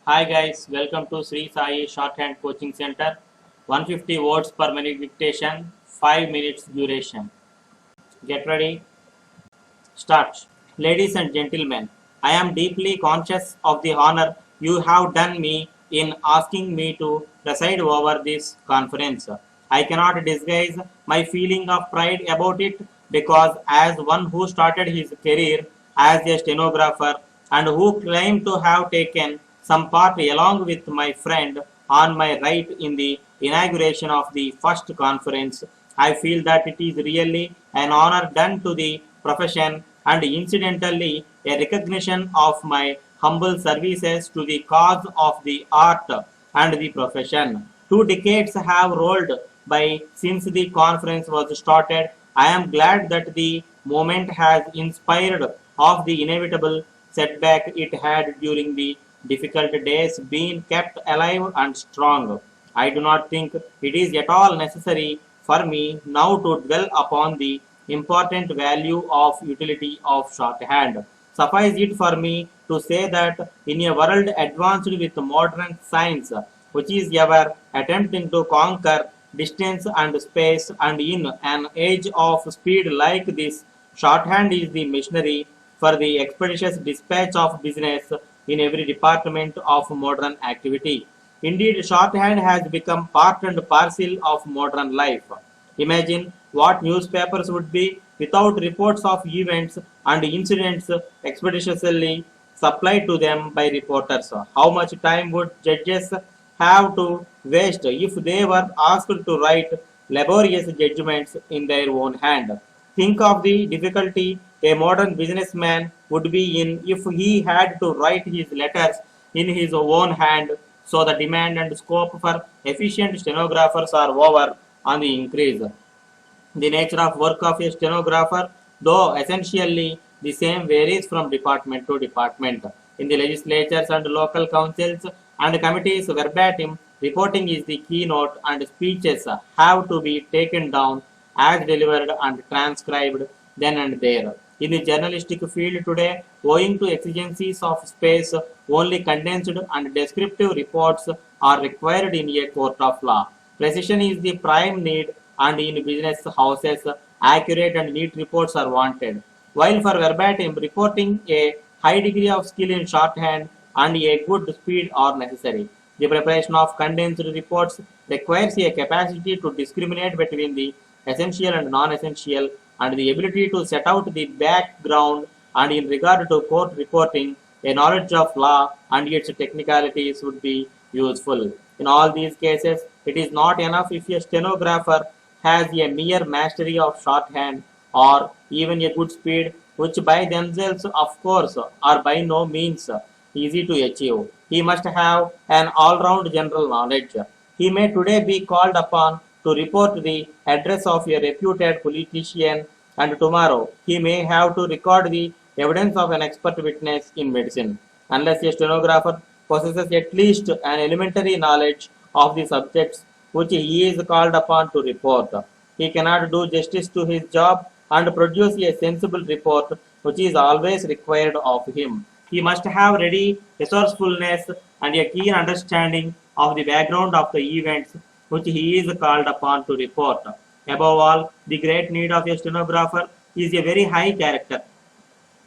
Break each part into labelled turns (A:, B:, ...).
A: Hi guys, welcome to Sri Sai Shorthand Coaching Center. 150 words per minute dictation, 5 minutes duration. Get ready, start. Ladies and gentlemen, I am deeply conscious of the honor you have done me in asking me to preside over this conference. I cannot disguise my feeling of pride about it because, as one who started his career as a stenographer and who claimed to have taken some part along with my friend on my right in the inauguration of the first conference, I feel that it is really an honor done to the profession and incidentally a recognition of my humble services to the cause of the art and the profession. 2 decades have rolled by since the conference was started. I am glad that the moment has inspired of the inevitable setback it had during the difficult days been kept alive and strong. I do not think it is at all necessary for me now to dwell upon the important value of utility of shorthand. Suffice it for me to say that in a world advanced with modern science, which is ever attempting to conquer distance and space, and in an age of speed like this, shorthand is the machinery for the expeditious dispatch of business in every department of modern activity. Indeed, shorthand has become part and parcel of modern life. Imagine what newspapers would be without reports of events and incidents expeditiously supplied to them by reporters. How much time would judges have to waste if they were asked to write laborious judgments in their own hand? Think of the difficulty a modern businessman would be in if he had to write his letters in his own hand. So the demand and scope for efficient stenographers are over on the increase. The nature of work of a stenographer, though essentially the same, varies from department to department. In the legislatures and local councils and committees, verbatim reporting is the keynote, and speeches have to be taken down as delivered and transcribed then and there. In the journalistic field today, owing to exigencies of space, only condensed and descriptive reports are required in a court of law. Precision is the prime need, and in business houses, accurate and neat reports are wanted. While for verbatim reporting, a high degree of skill in shorthand and a good speed are necessary. The preparation of condensed reports requires a capacity to discriminate between the essential and non-essential, and the ability to set out the background, and in regard to court reporting, a knowledge of law and its technicalities would be useful. In all these cases, it is not enough if a stenographer has a mere mastery of shorthand or even a good speed, which by themselves, of course, are by no means easy to achieve. He must have an all round general knowledge. He may today be called upon to report the address of a reputed politician, and tomorrow he may have to record the evidence of an expert witness in medicine. Unless a stenographer possesses at least an elementary knowledge of the subjects which he is called upon to report, he cannot do justice to his job and produce a sensible report which is always required of him. He must have ready resourcefulness and a keen understanding of the background of the events which he is called upon to report. Above all, the great need of a stenographer is a very high character.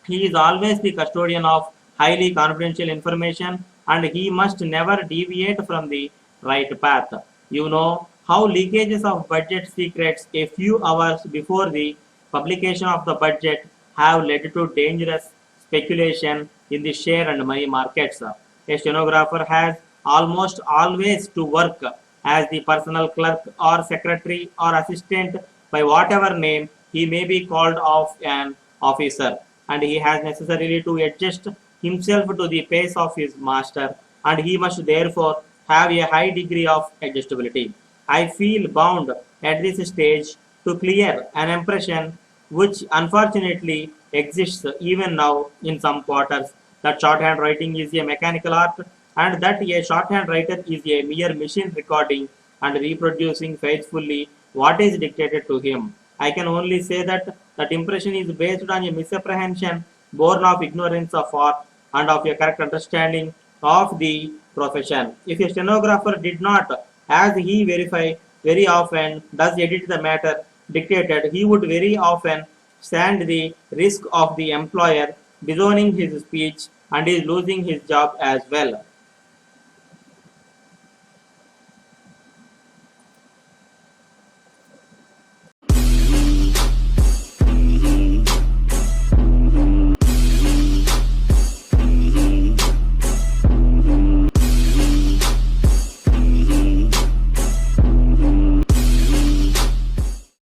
A: He is always the custodian of highly confidential information, and he must never deviate from the right path. You know how leakages of budget secrets a few hours before the publication of the budget have led to dangerous speculation in the share and money markets. A stenographer has almost always to work as the personal clerk or secretary or assistant by whatever name he may be called of an officer, and he has necessarily to adjust himself to the pace of his master, and he must therefore have a high degree of adjustability. I feel bound at this stage to clear an impression which unfortunately exists even now in some quarters, that shorthand writing is a mechanical art, and that a shorthand writer is a mere machine recording and reproducing faithfully what is dictated to him. I can only say that impression is based on a misapprehension born of ignorance of art and of a correct understanding of the profession. If a stenographer did not, as he verify very often, does edit the matter dictated, he would very often stand the risk of the employer disowning his speech and is losing his job as well.